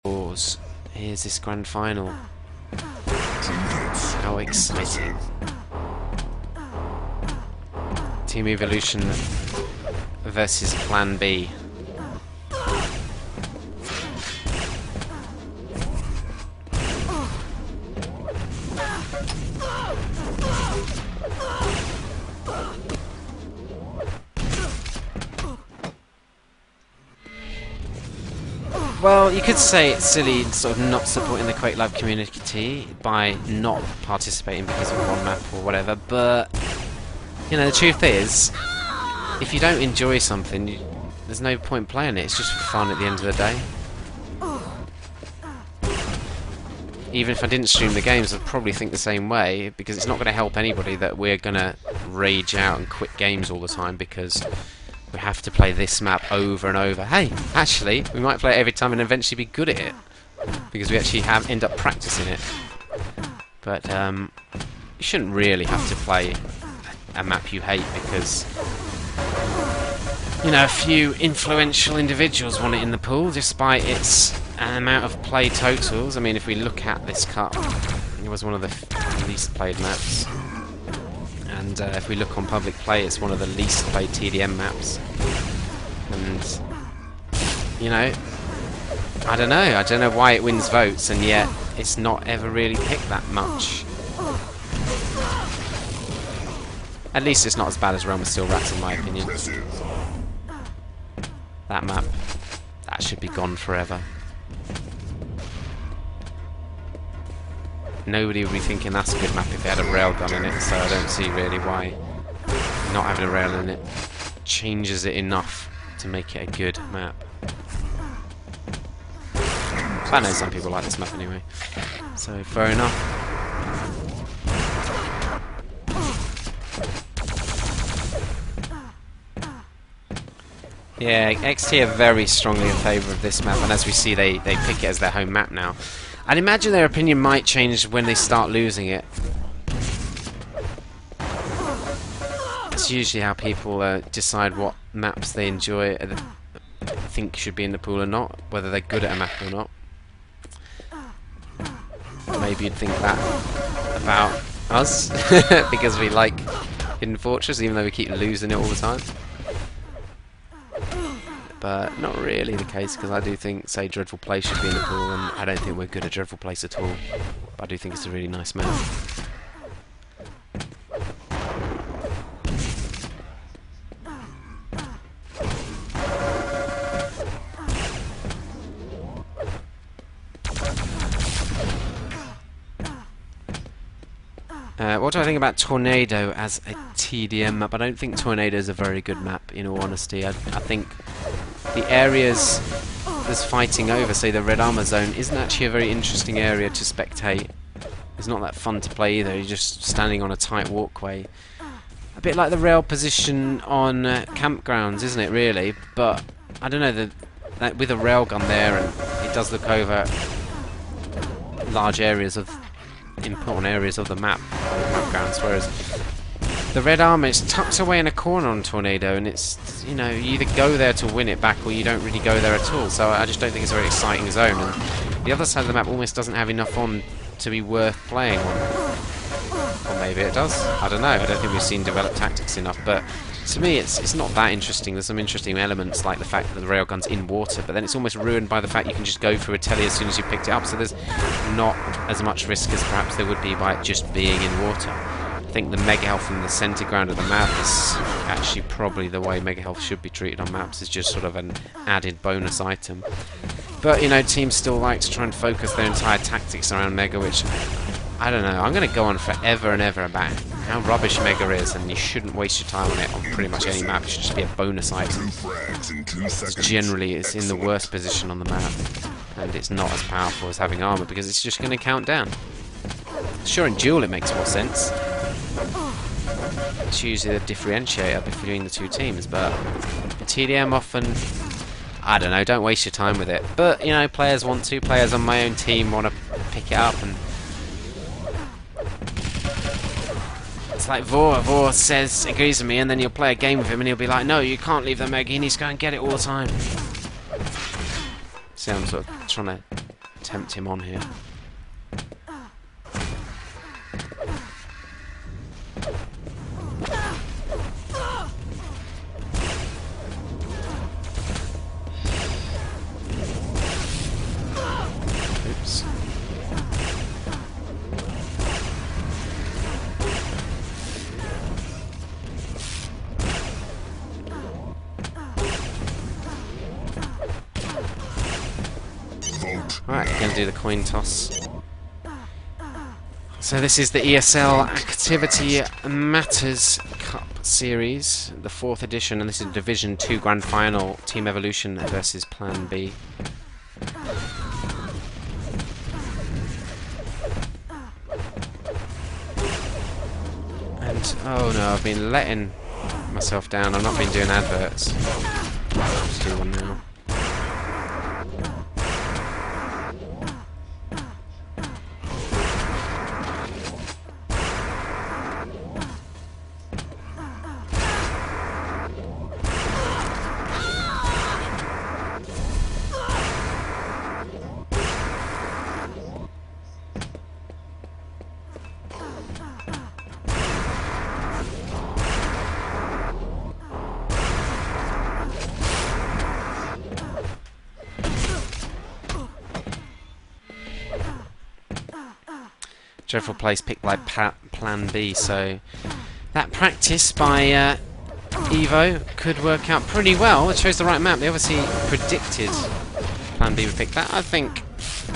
Here's this grand final. How exciting. Team Evolution versus PlanB. Well, you could say it's silly sort of not supporting the Quake Live community by not participating because of one map or whatever, but you know, the truth is, if you don't enjoy something, there's no point playing it. It's just for fun at the end of the day. Even if I didn't stream the games, I'd probably think the same way, because it's not going to help anybody that we're going to rage out and quit games all the time because we have to play this map over and over. Hey, actually, we might play it every time and eventually be good at it, because we actually end up practicing it. But you shouldn't really have to play a map you hate because, you know, a few influential individuals want it in the pool, despite its amount of play totals. I mean, if we look at this cup, it was one of the least played maps. And if we look on public play, it's one of the least played TDM maps. And, you know, I don't know why it wins votes, and yet it's not ever really picked that much. At least it's not as bad as Realm of Steel Rats, in my opinion. That map, that should be gone forever. Nobody would be thinking that's a good map if it had a railgun in it, so I don't see really why not having a rail in it changes it enough to make it a good map. But I know some people like this map anyway, so fair enough. Yeah, XT are very strongly in favour of this map, and as we see, they pick it as their home map now. I'd imagine their opinion might change when they start losing it. That's usually how people decide what maps they enjoy, think should be in the pool or not, whether they're good at a map or not. Maybe you'd think that about us, because we like Hidden Fortress, even though we keep losing it all the time. But not really the case, because I do think, say, Dreadful Place should be in the pool, and I don't think we're good at Dreadful Place at all. But I do think it's a really nice map. What do I think about Tornado as a TDM map? I don't think Tornado is a very good map, in all honesty. I think the areas there's fighting over, say the Red Armor Zone, isn't actually a very interesting area to spectate. It's not that fun to play either. You're just standing on a tight walkway. A bit like the rail position on campgrounds, isn't it, really? But I don't know, with a railgun there, and it does look over large areas of important areas of the map, campgrounds, whereas the Red Armor is tucked away in a corner on Tornado, and it's, you know, you either go there to win it back or you don't really go there at all, so I just don't think it's a very exciting zone, and the other side of the map almost doesn't have enough on to be worth playing on. Or maybe it does, I don't know, I don't think we've seen developed tactics enough, but to me it's not that interesting. There's some interesting elements, like the fact that the railgun's in water, but then it's almost ruined by the fact you can just go through a telly as soon as you picked it up, so there's not as much risk as perhaps there would be by it just being in water. I think the Mega Health in the centre ground of the map is actually probably the way Mega Health should be treated on maps, is just sort of an added bonus item. But, you know, teams still like to try and focus their entire tactics around Mega, which, I don't know, I'm going to go on forever and ever about how rubbish Mega is, and you shouldn't waste your time on it on pretty much any map. It should just be a bonus item. Generally, it's in the worst position on the map, and it's not as powerful as having armor, because it's just going to count down. Sure, in duel it makes more sense. It's usually the differentiator between the two teams, but in TDM often, I don't know, don't waste your time with it. But, you know, players want to. Players on my own team want to pick it up, and it's like Vor says, agrees with me, and then you'll play a game with him and he'll be like, no, you can't leave the Mega, he needs to go and get it all the time. See, I'm sort of trying to tempt him on here. Oops. Right, going to do the coin toss. So this is the ESL Activity Matters Cup Series, the 4th edition, and this is Division 2 Grand Final, Team Evolution versus PlanB. And, oh no, I've been letting myself down, I've not been doing adverts. I'll just do one now. Dreadful place picked by PlanB, so that practice by Evo could work out pretty well. It shows the right map. They obviously predicted PlanB would pick that. I think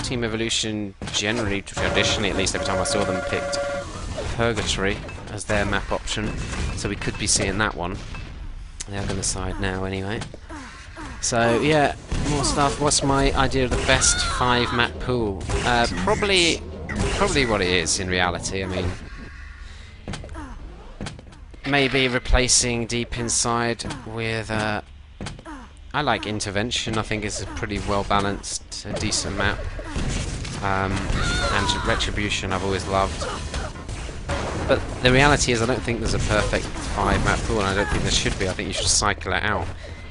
Team Evolution generally, traditionally at least, every time I saw them, picked Purgatory as their map option, so we could be seeing that one. They are going to side now anyway. So yeah, more stuff. What's my idea of the best 5 map pool? Probably what it is in reality. I mean, maybe replacing Deep Inside with I like Intervention. I think it's a pretty well balanced, decent map. And Retribution I've always loved. But the reality is I don't think there's a perfect 5 map pool, and I don't think there should be. I think you should cycle it out.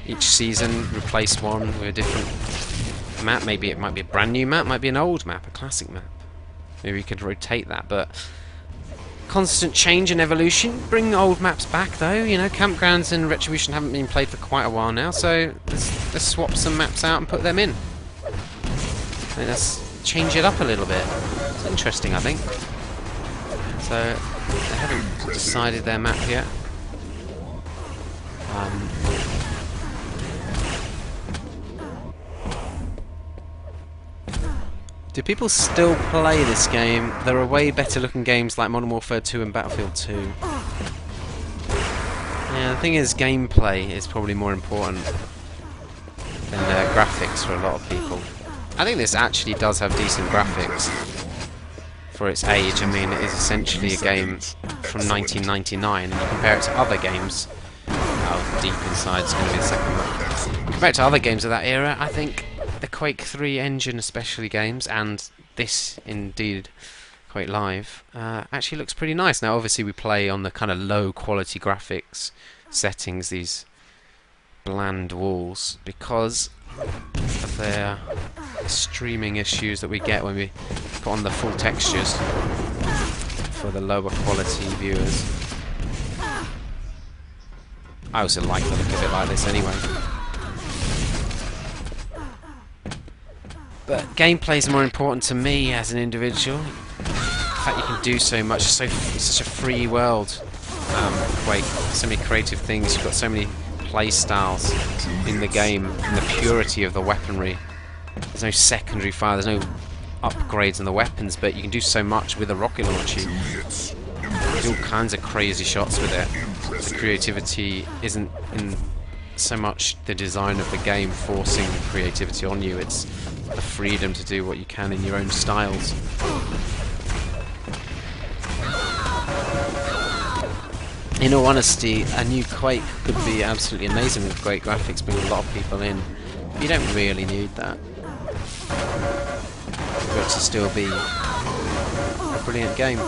Each season replace one with a different map. Maybe it might be a brand new map, might be an old map, a classic map. Maybe we could rotate that, but constant change and evolution. Bring old maps back though, you know, Campgrounds and Retribution haven't been played for quite a while now, so let's swap some maps out and put them in. And let's change it up a little bit. It's interesting, I think. So, they haven't decided their map yet. Do people still play this game? There are way better looking games like Modern Warfare 2 and Battlefield 2. Yeah, the thing is, gameplay is probably more important than graphics for a lot of people. I think this actually does have decent graphics for its age. I mean, it is essentially a game from 1999, and you compare it to other games. Oh, Deep Inside is going to be the second one. Compare it to other games of that era, I think the Quake 3 engine, especially games, and this indeed Quake Live, actually looks pretty nice. Now obviously we play on the kind of low quality graphics settings, these bland walls, because of their streaming issues that we get when we put on the full textures for the lower quality viewers. I also like the look of it like this anyway. But gameplay is more important to me as an individual. The fact you can do so much, it's such a free world. Quake, so many creative things. You've got so many play styles in the game, and the purity of the weaponry. There's no secondary fire, there's no upgrades in the weapons, but you can do so much with a rocket launcher. There's all kinds of crazy shots with it. The creativity isn't in so much the design of the game forcing creativity on you, it's the freedom to do what you can in your own styles. In all honesty, a new Quake could be absolutely amazing with great graphics, bring a lot of people in. But you don't really need that for it to still be a brilliant game.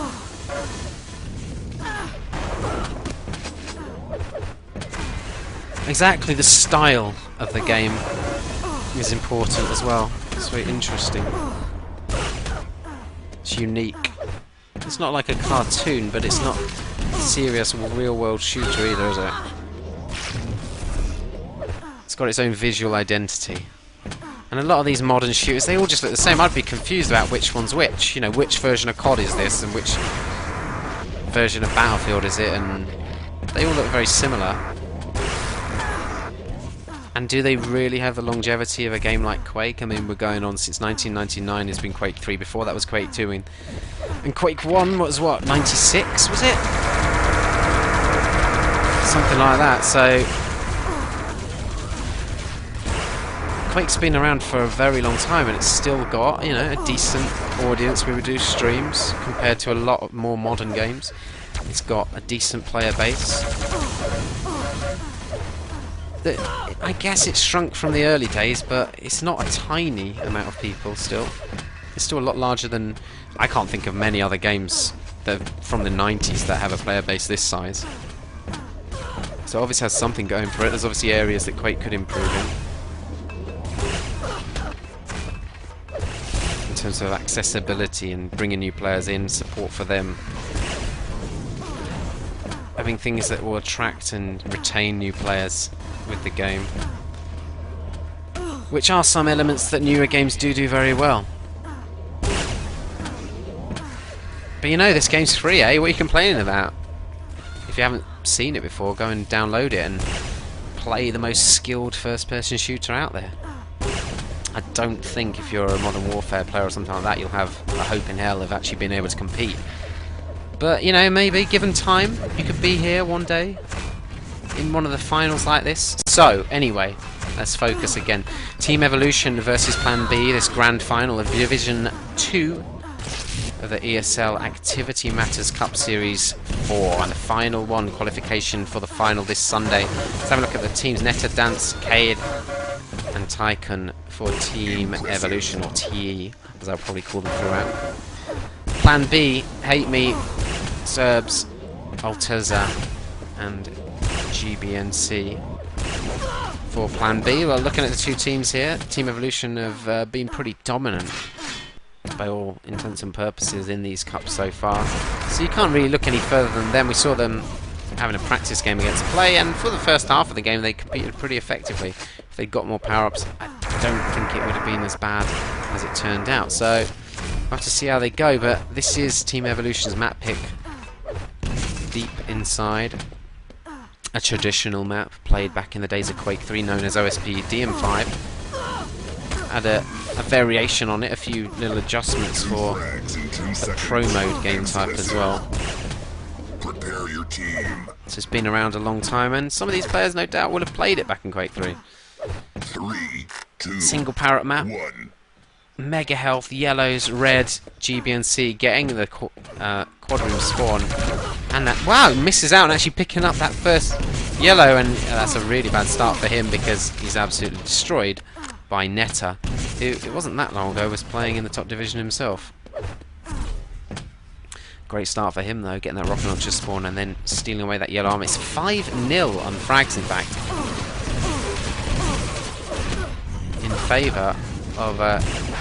Exactly, the style of the game is important as well. It's very interesting. It's unique. It's not like a cartoon, but it's not a serious real-world shooter either, is it? It's got its own visual identity. And a lot of these modern shooters, they all just look the same. I'd be confused about which one's which. You know, which version of COD is this, and which version of Battlefield is it, and they all look very similar. And do they really have the longevity of a game like Quake? I mean, we're going on since 1999. There's been Quake 3 before that was Quake 2, and Quake 1 was what, 96 was it? Something like that. So Quake's been around for a very long time, and it's still got, you know, a decent audience. We would do streams compared to a lot of more modern games. It's got a decent player base. I guess it's shrunk from the early days, but it's not a tiny amount of people still. It's still a lot larger than... I can't think of many other games that from the 90s that have a player base this size. So it obviously has something going for it. There's obviously areas that Quake could improve in terms of accessibility and bringing new players in, support for them. Having things that will attract and retain new players with the game, which are some elements that newer games do very well. But you know, this game's free, eh? What are you complaining about? If you haven't seen it before, go and download it and play the most skilled first-person shooter out there. I don't think if you're a Modern Warfare player or something like that, you'll have a hope in hell of actually being able to compete. But, you know, maybe, given time, you could be here one day in one of the finals like this. So, anyway, let's focus again. Team Evolution versus PlanB, this grand final of Division 2 of the ESL Activity Matters Cup Series 4. And the final one, qualification for the final this Sunday. Let's have a look at the teams. Netta, Dance, Cade and Tycoon for Team Evolution, or TE, as I'll probably call them throughout. PlanB, Hate Me, Serbs, Alteza and GBNC for PlanB. Well, looking at the two teams here, Team Evolution have been pretty dominant by all intents and purposes in these cups so far. So you can't really look any further than them. We saw them having a practice game against Play, and for the first half of the game they competed pretty effectively. If they'd got more power-ups, I don't think it would have been as bad as it turned out. So we'll have to see how they go, but this is Team Evolution's map pick. Deep inside a traditional map played back in the days of Quake 3, known as OSP DM5. Had a variation on it, a few little adjustments for a pro mode game type as well. Prepare your team. So it's been around a long time, and some of these players no doubt would have played it back in Quake 3. 3, 2, Single parrot map. 1. Mega health, yellows, red, GBNC getting the quad room spawn, and that, wow, misses out and actually picking up that first yellow, and that's a really bad start for him because he's absolutely destroyed by Netta, who it wasn't that long ago was playing in the top division himself. Great start for him though, getting that rocket launcher spawn and then stealing away that yellow arm. It's 5-0 on frags in fact, in favour of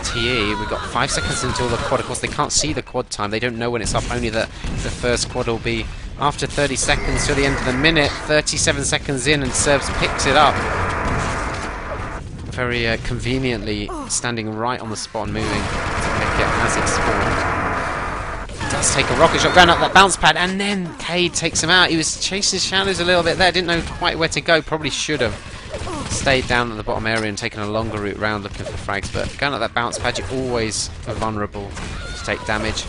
TE. We've got 5 seconds until the quad. Of course they can't see the quad time, they don't know when it's up, only that the first quad will be after 30 seconds to the end of the minute. 37 seconds in and Serbs picks it up very conveniently, standing right on the spot and moving to pick it as it spawned. Does take a rocket shot, going up that bounce pad, and then Cade takes him out. He was chasing shadows a little bit there, didn't know quite where to go, probably should have stayed down at the bottom area and taken a longer route round looking for frags, but going up that bounce pad, you're always vulnerable to take damage.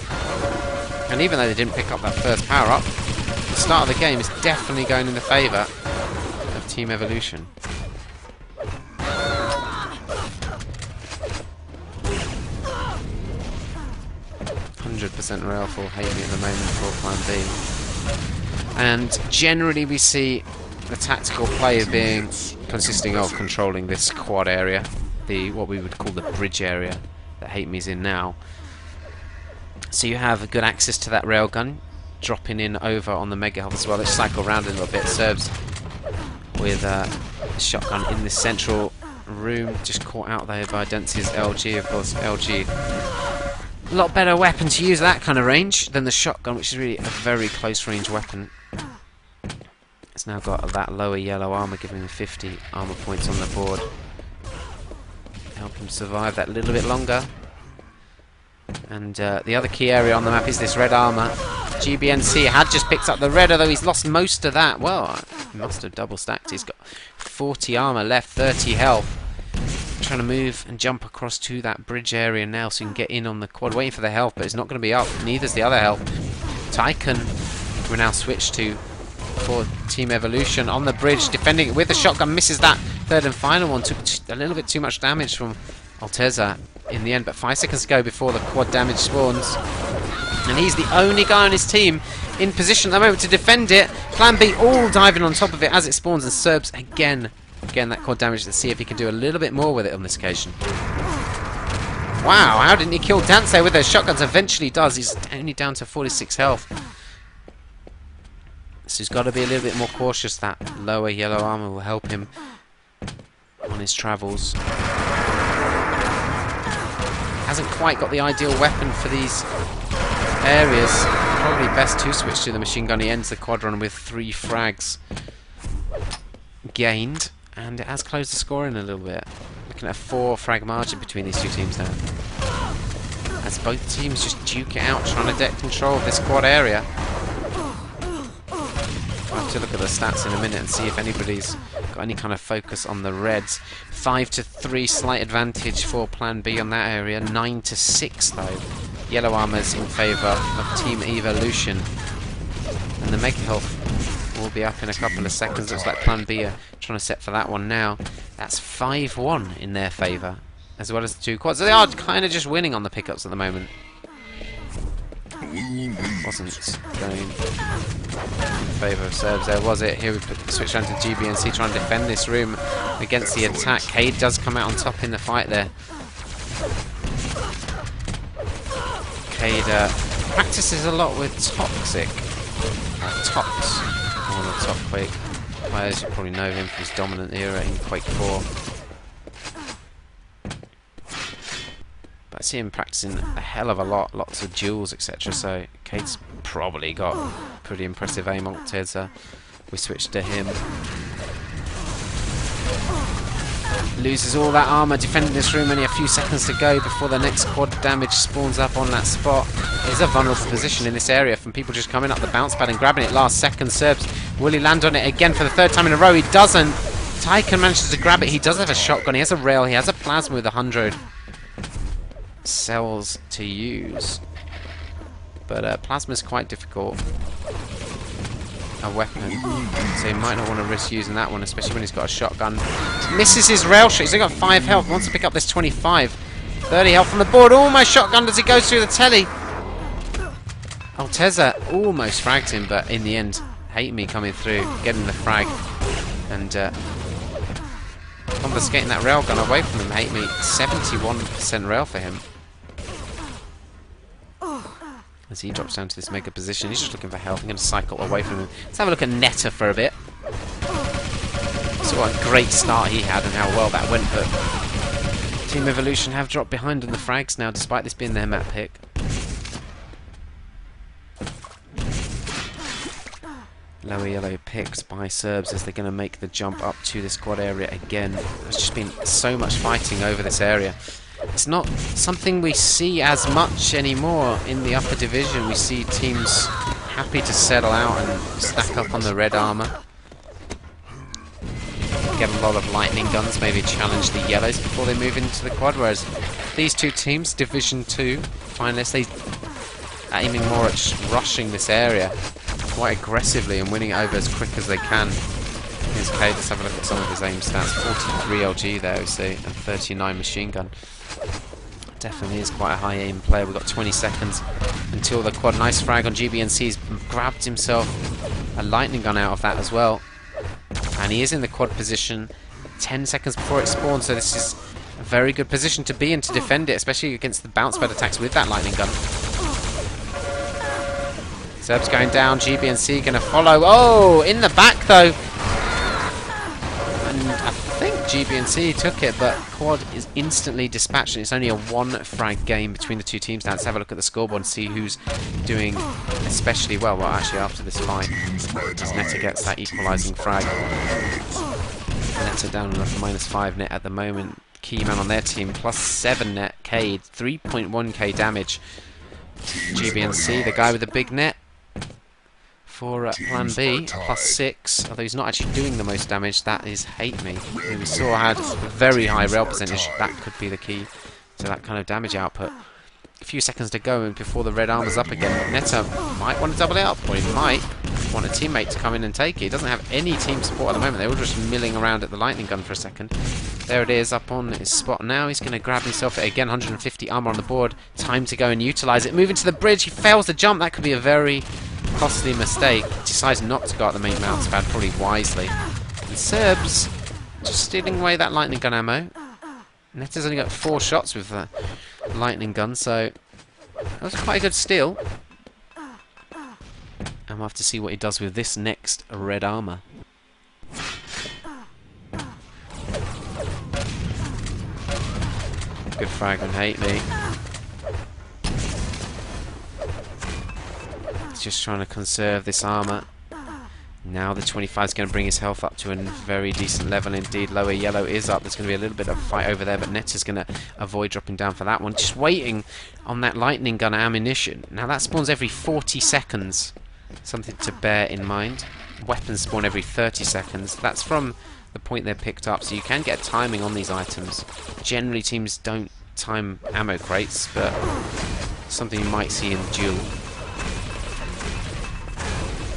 And even though they didn't pick up that first power up, the start of the game is definitely going in the favour of Team Evolution. Rail for Hate Me at the moment for PlanB. And generally we see the tactical play being consisting of controlling this quad area, the what we would call the bridge area that Hate Me's in now. So you have good access to that railgun, dropping in over on the Mega Health as well. Let's cycle around a little bit. Serbs with a shotgun in the central room, just caught out there by Dempsey's LG. Of course, LG A lot better weapon to use that kind of range than the shotgun, which is really a very close range weapon. It's now got that lower yellow armor, giving him 50 armor points on the board. Help him survive that little bit longer. And the other key area on the map is this red armor. GBNC had just picked up the red, although he's lost most of that. Well, he must have double stacked. He's got 40 armor left, 30 health. Trying to move and jump across to that bridge area now so he can get in on the quad. Waiting for the health, but it's not going to be up. Neither's the other health. Tycoon will now switch to for Team Evolution on the bridge, defending it with the shotgun. Misses that third and final one. Took a little bit too much damage from Alteza in the end, but 5 seconds to go before the quad damage spawns. And he's the only guy on his team in position at the moment to defend it. PlanB all diving on top of it as it spawns, and Serbs again that quad damage. Let's see if he can do a little bit more with it on this occasion. Wow, how didn't he kill Dance with those shotguns? Eventually does. He's only down to 46 health. So he's got to be a little bit more cautious. That lower yellow armor will help him on his travels. Hasn't quite got the ideal weapon for these areas. Probably best to switch to the machine gun. He ends the quad run with 3 frags gained, and it has closed the score in a little bit. Looking at a 4 frag margin between these two teams now, as both teams just duke it out, trying to get control of this quad area. I'll have to look at the stats in a minute and see if anybody's got any kind of focus on the Reds. 5-3 slight advantage for PlanB on that area. 9-6 though. Yellow armor's in favour of Team Evolution, and the Mega Health will be up in a couple of seconds. Looks like PlanB are trying to set for that one now. That's 5-1 in their favour, as well as the 2 quads. So they are kind of just winning on the pickups at the moment. Wasn't going in favour of Serbs there, was it? Here we switch around to GBNC, trying to defend this room against the attack. Cade does come out on top in the fight there. Cade practices a lot with Toxic. Tox, one of the top Quake players. You probably know him from his dominant era in Quake 4. But I see him practicing a hell of a lot, lots of duels, etc. So Cade's probably got pretty impressive aim. Alteza, we switch to him. Loses all that armor, defending this room. Only a few seconds to go before the next quad damage spawns up on that spot. It's a vulnerable position in this area from people just coming up the bounce pad and grabbing it last second. Serbs, will he land on it again for the 3rd time in a row? He doesn't. Tycoon manages to grab it. He does have a shotgun, he has a rail, he has a plasma with 100 cells to use. But plasma's quite difficult a weapon, so he might not want to risk using that one, especially when he's got a shotgun. Misses his rail shot. He's only got 5 health. Wants to pick up this 25. 30 health on the board. Almost shotgunned as he goes through the telly. Alteza almost fragged him, but in the end, Hate Me coming through, getting the frag, and confiscating that railgun away from him. Hate Me, 71% rail for him. As he drops down to this mega position, he's just looking for health. I'm going to cycle away from him. Let's have a look at Netta for a bit. So what a great start he had and how well that went, but Team Evolution have dropped behind on the frags now, despite this being their map pick. Lower yellow picked by Serbs as they're going to make the jump up to this quad area again. There's just been so much fighting over this area. It's not something we see as much anymore in the upper division. We see teams happy to settle out and stack up on the red armor. Get a lot of lightning guns, maybe challenge the yellows before they move into the quad, whereas these two teams, Division 2 finalists, they are aiming more at rushing this area quite aggressively and winning it over as quick as they can. Here's Cade. Let's have a look at some of his aim stats. 43 LG there, we see, and 39 machine gun. Definitely is quite a high aim player. We've got 20 seconds until the quad. Nice frag on GBNC. He's grabbed himself a lightning gun out of that as well. And he is in the quad position 10 seconds before it spawns, so this is a very good position to be in to defend it, especially against the bounce pad attacks with that lightning gun. Serbs going down, GBNC going to follow. Oh, in the back though. And I think GBNC took it, but Quad is instantly dispatched. It's only a 1-frag game between the two teams now. Let's have a look at the scoreboard and see who's doing especially well. Well, actually, after this fight, as Netta gets that equalising frag. Netta down on a -5 net at the moment. Keyman on their team, +7 net, Cade, 3.1k damage. GBNC, the guy with the big net, for PlanB, +6, although he's not actually doing the most damage. That is Hate Me, who we saw had a very high rail percentage. That could be the key to that kind of damage output. A few seconds to go before the red armor's up again. Netta might want to double it up, or he might want a teammate to come in and take it. He doesn't have any team support at the moment. They were just milling around at the lightning gun for a second. There it is, up on his spot now. He's going to grab himself it again. 150 armor on the board. Time to go and utilize it. Moving to the bridge. He fails the jump. That could be a very costly mistake. Decides not to go out the main mounts pad, probably wisely. And Serbs just stealing away that lightning gun ammo. Netta's only got 4 shots with the lightning gun, so that was quite a good steal. And we'll have to see what he does with this next red armor. Good frag and Hate Me. He's just trying to conserve this armor. Now the 25 is going to bring his health up to a very decent level indeed. Lower yellow is up. There's going to be a little bit of a fight over there, but Netta's going to avoid dropping down for that one. Just waiting on that lightning gun ammunition. Now that spawns every 40 seconds. Something to bear in mind. Weapons spawn every 30 seconds. That's from the point they're picked up, so you can get timing on these items. Generally teams don't time ammo crates, but something you might see in duel.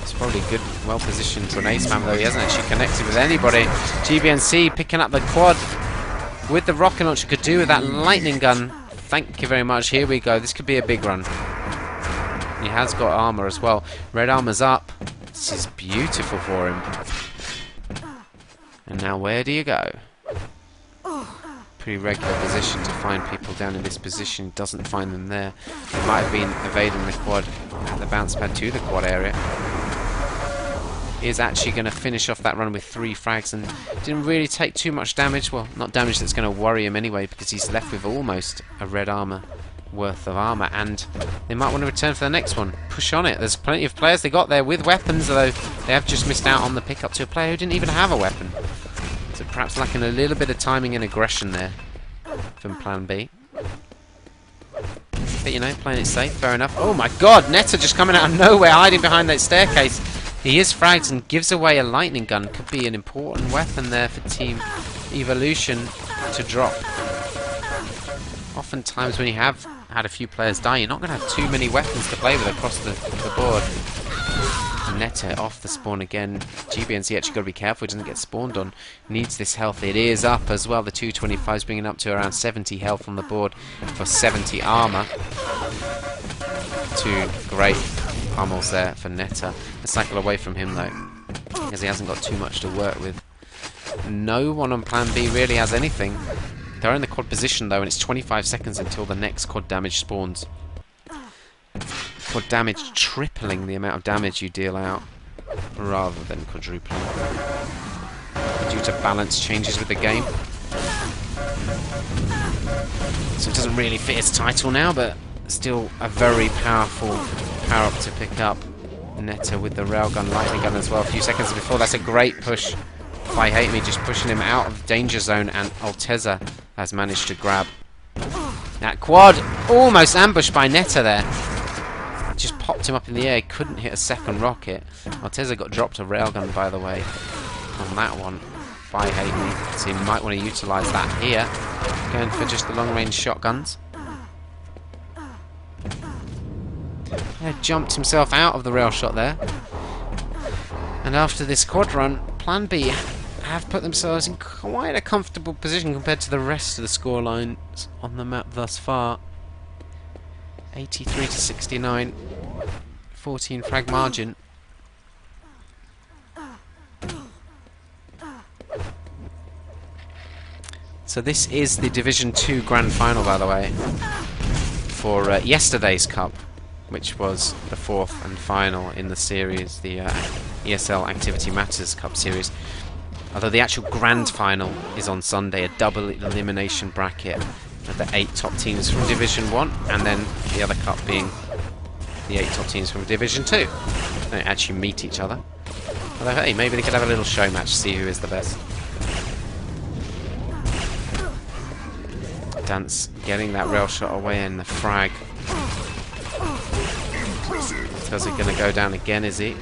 It's probably good, well positioned to an ace man, though he hasn't actually connected with anybody. GBNC picking up the quad with the rocket launcher. Could do with that lightning gun. Thank you very much. Here we go. This could be a big run. He has got armor as well. Red armor's up. This is beautiful for him. And now where do you go? Pretty regular position to find people down in this position. Doesn't find them there. He might have been evading the quad at the bounce pad to the quad area. Is actually going to finish off that run with 3 frags and didn't really take too much damage. Well, not damage that's going to worry him anyway, because he's left with almost a red armor worth of armor, and they might want to return for the next one. Push on it. There's plenty of players they got there with weapons, although they have just missed out on the pickup to a player who didn't even have a weapon. So perhaps lacking a little bit of timing and aggression there from PlanB. But you know, playing it safe, fair enough. Oh my god, Netta just coming out of nowhere, hiding behind that staircase. He is fragged and gives away a lightning gun. Could be an important weapon there for Team Evolution to drop. Oftentimes when you have had a few players die, you're not going to have too many weapons to play with across the board. Netta off the spawn again. GBNC actually got to be careful he doesn't get spawned on. Needs this health. It is up as well. The 225's bringing up to around 70 health on the board for 70 armor. 2 great pummels there for Netta. Let's cycle away from him though, because he hasn't got too much to work with. No one on PlanB really has anything. They're in the quad position though, and it's 25 seconds until the next quad damage spawns. Quad damage tripling the amount of damage you deal out, rather than quadrupling. Due to balance changes with the game. So it doesn't really fit its title now, but still a very powerful power-up to pick up. Netta with the railgun, lightning gun as well. A few seconds before, that's a great push by Hate Me, just pushing him out of danger zone, and Alteza has managed to grab that quad. Almost ambushed by Netta there. Just popped him up in the air, couldn't hit a second rocket. Alteza got dropped a railgun, by the way, on that one by Hate Me, so he might want to utilise that here. Going for just the long-range shotguns. Jumped himself out of the rail shot there. And after this quad run, PlanB have put themselves in quite a comfortable position compared to the rest of the scorelines on the map thus far. 83 to 69, 14 frag margin. So this is the Division 2 Grand Final, by the way, for yesterday's Cup, which was the 4th and final in the series, the ESL Activity Matters Cup series. Although the actual grand final is on Sunday, a double elimination bracket of the 8 top teams from Division 1, and then the other cup being the 8 top teams from Division 2. They don't actually meet each other. Although, hey, maybe they could have a little show match to see who is the best. Dance getting that rail shot away in the frag. Is he going to go down again, is he?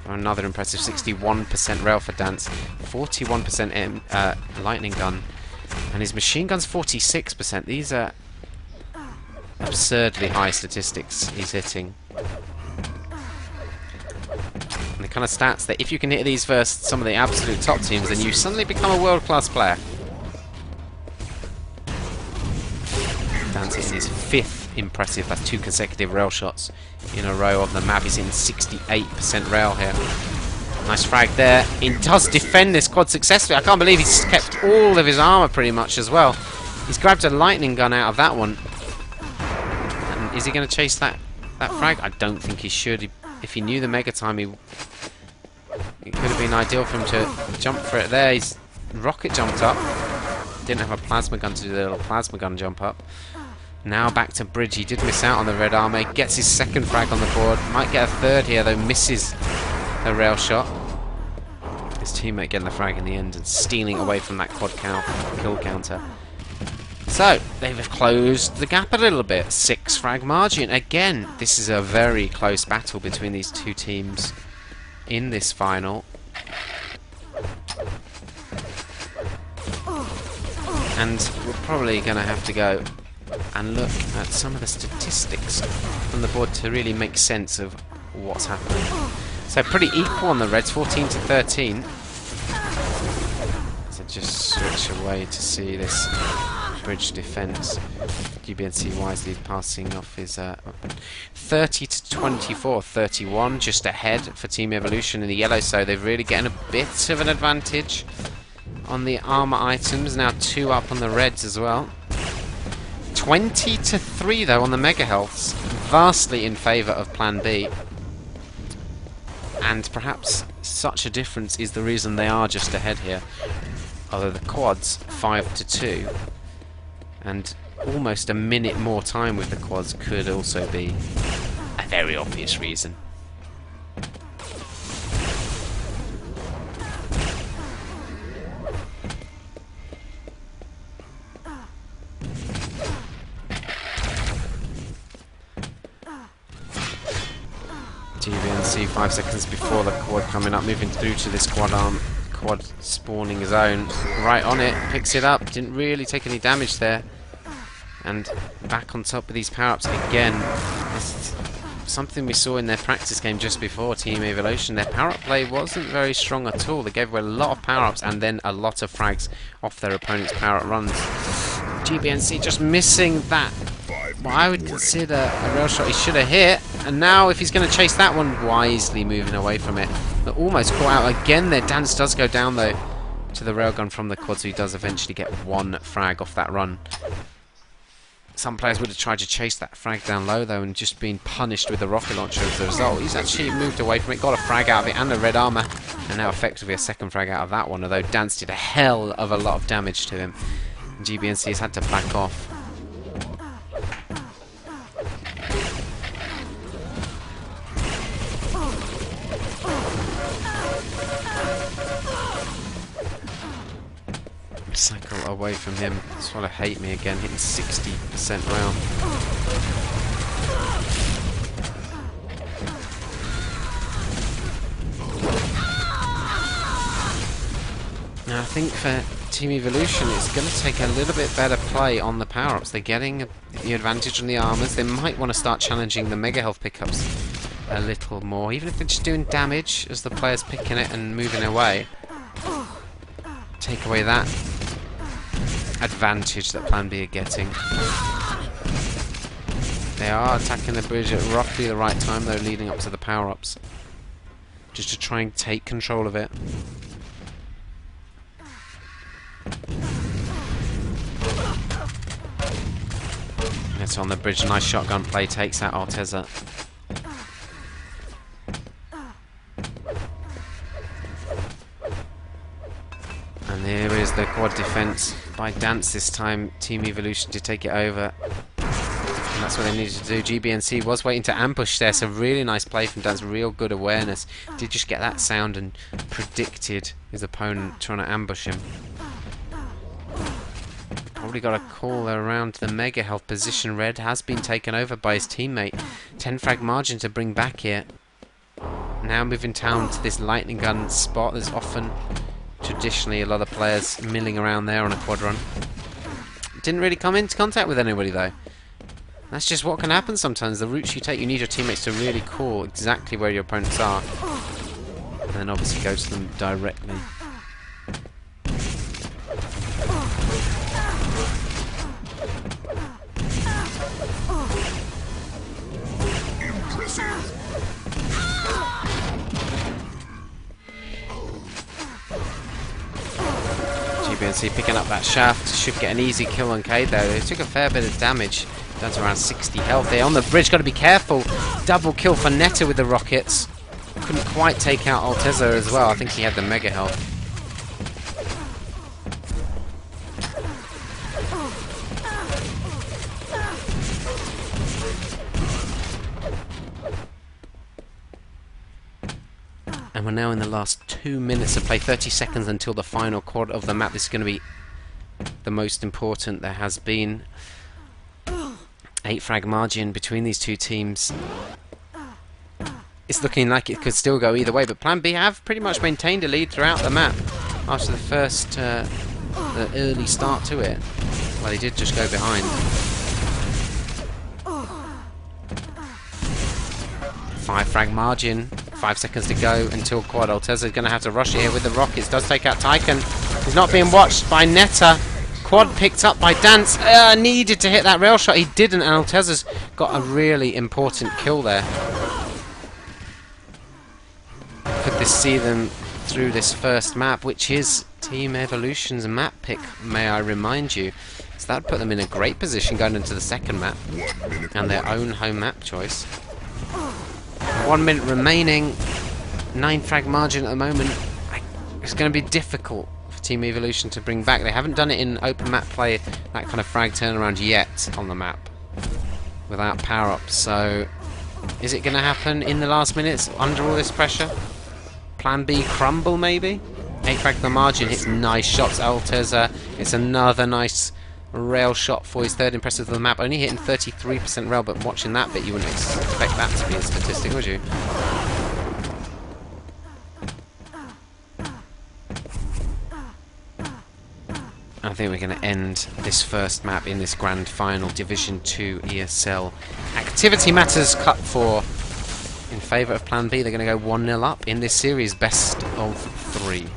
Another impressive 61% rail for Dance, 41% lightning gun, and his machine gun's 46%. These are absurdly high statistics he's hitting. And the kind of stats that if you can hit these versus some of the absolute top teams, then you suddenly become a world-class player. Dance hitting his 5th impressive, that's 2 consecutive rail shots in a row on the map. He's in 68% rail here. Nice frag there. He does defend this quad successfully. I can't believe he's kept all of his armor pretty much as well. He's grabbed a lightning gun out of that one. And is he going to chase that frag? I don't think he should. If he knew the mega time, it could have been ideal for him to jump for it there. He's rocket jumped up. Didn't have a plasma gun to do the little plasma gun jump up. Now back to Bridge. He did miss out on the red armor. Gets his 2nd frag on the board. Might get a 3rd here though. Misses the rail shot. His teammate getting the frag in the end and stealing away from that quad kill counter. So they've closed the gap a little bit. 6 frag margin. Again, this is a very close battle between these two teams in this final. And we're probably going to have to go and look at some of the statistics from the board to really make sense of what's happening. So pretty equal on the Reds, 14 to 13. So just switch away to see this Bridge defense. GBNC wisely passing off his 30 to 24, 31, just ahead for Team Evolution in the yellow. So they're really getting a bit of an advantage on the armor items. Now 2 up on the Reds as well. 20 to 3 though on the mega healths, vastly in favour of Plan B. And perhaps such a difference is the reason they are just ahead here. Although the quads 5 to 2, and almost a minute more time with the quads could also be a very obvious reason. GBNC 5 seconds before the quad coming up, moving through to this quad spawning zone. Right on it, picks it up, didn't really take any damage there. And back on top of these power-ups again. It's something we saw in their practice game just before Team Evolution. Their power-up play wasn't very strong at all. They gave away a lot of power-ups and then a lot of frags off their opponent's power-up runs. GBNC just missing that, what I would consider a rail shot he should have hit. And now if he's going to chase that one, wisely moving away from it. They're almost caught out again there. Dance does go down though to the railgun from the quad, so he does eventually get 1 frag off that run. Some players would have tried to chase that frag down low though and just been punished with the rocket launcher as a result. He's actually moved away from it, got a frag out of it and a red armor, and now effectively a 2nd frag out of that one, although Dance did a hell of a lot of damage to him. And GBNC has had to back off. Cycle away from him. Swallow hate me again, hitting 60% round. Now I think for Team Evolution it's going to take a little bit better play on the power-ups. They're getting the advantage on the armors. They might want to start challenging the mega health pickups a little more, even if they're just doing damage as the player's picking it and moving away. Take away that advantage that Plan B are getting. They are attacking the bridge at roughly the right time though, leading up to the power-ups, just to try and take control of it. It's on the bridge, nice shotgun play, takes out Arteza. And there is the quad defense by Dance this time. Team Evolution to take it over. And that's what they needed to do. GBNC was waiting to ambush there, so really nice play from Dance. Real good awareness. Did just get that sound and predicted his opponent trying to ambush him. Probably got a call around the mega health position. Red has been taken over by his teammate. 10 frag margin to bring back here. Now moving down to this lightning gun spot. There's often traditionally a lot of players milling around there on a quad run. Didn't really come into contact with anybody though. That's just what can happen sometimes. The routes you take, you need your teammates to really call exactly where your opponents are. And then obviously go to them directly. GBNC picking up that shaft. Should get an easy kill on Cade though. They took a fair bit of damage. Down to around 60 health. They're on the bridge, got to be careful. Double kill for Netta with the rockets. Couldn't quite take out Alteza as well. I think he had the mega health. And we're now in the last 2 minutes of play. 30 seconds until the final quad of the map. This is going to be the most important there has been. 8 frag margin between these two teams. It's looking like it could still go either way, but PlanB have pretty much maintained a lead throughout the map after the first the early start to it. Well, he did just go behind. 5 frag margin, 5 seconds to go until quad. Alteza is going to have to rush it here with the rockets. Does take out Tyken. He's not being watched by Netta. Quad picked up by Dance. Needed to hit that rail shot. He didn't, and Alteza's got a really important kill there. Could this see them through this first map, which is Team Evolution's map pick, may I remind you. So that would put them in a great position going into the second map and their own home map choice. 1 minute remaining. 9 frag margin at the moment. It's going to be difficult Team Evolution to bring back. They haven't done it in open map play, that kind of frag turnaround yet on the map without power-ups. So is it going to happen in the last minutes under all this pressure? PlanB crumble maybe? 8 frag per margin, hits nice shots. Alteza, it's another nice rail shot for his third impressive of the map. Only hitting 33% rail, but watching that bit you wouldn't expect that to be a statistic, would you? I think we're going to end this first map in this grand final Division 2 ESL. Activity matters cut 4 in favour of PlanB. They're going to go 1-0 up in this series, best of 3.